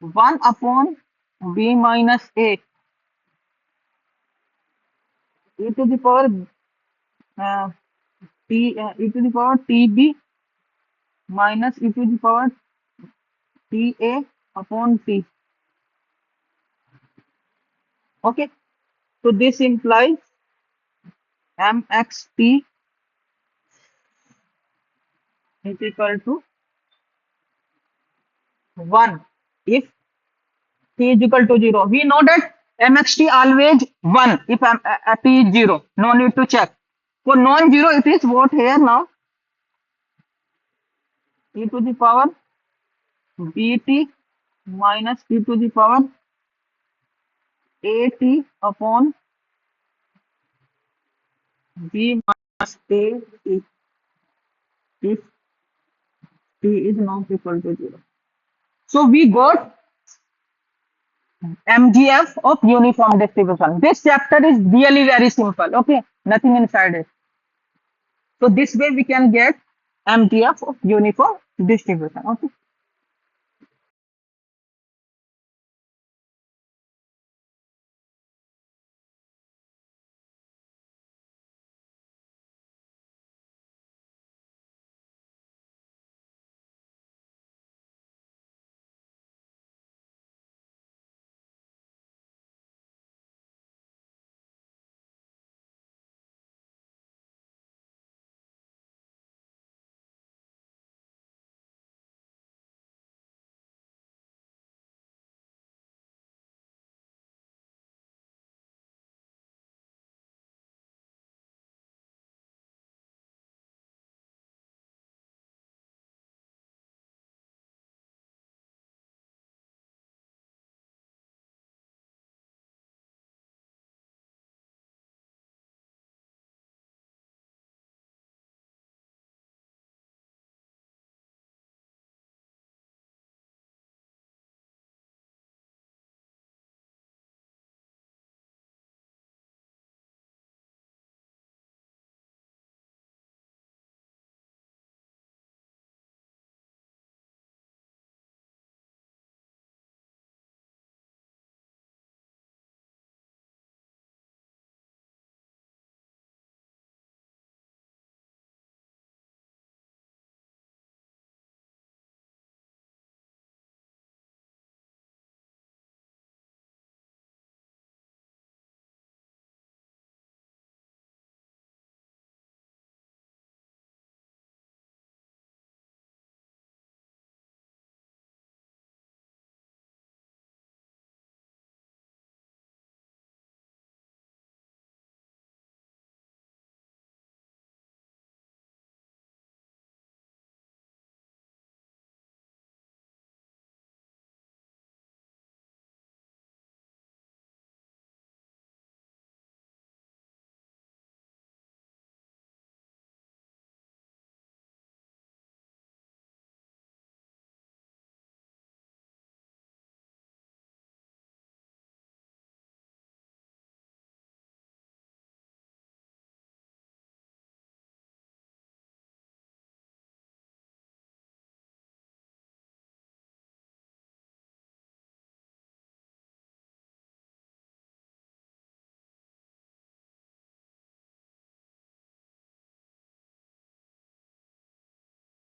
1 upon b minus a e to the power uh, e to the power tb minus e to the power ta upon t. Okay, so this implies mxt is equal to 1 if t is equal to 0. We know that mxt always 1 if t is 0. No need to check. For non-zero, it is what here now? E to the power bt minus e to the power at upon b minus a if t is not equal to 0. So we got MGF of uniform distribution. This chapter is really very simple. Okay, nothing inside it. So this way we can get MGF of uniform distribution. Okay.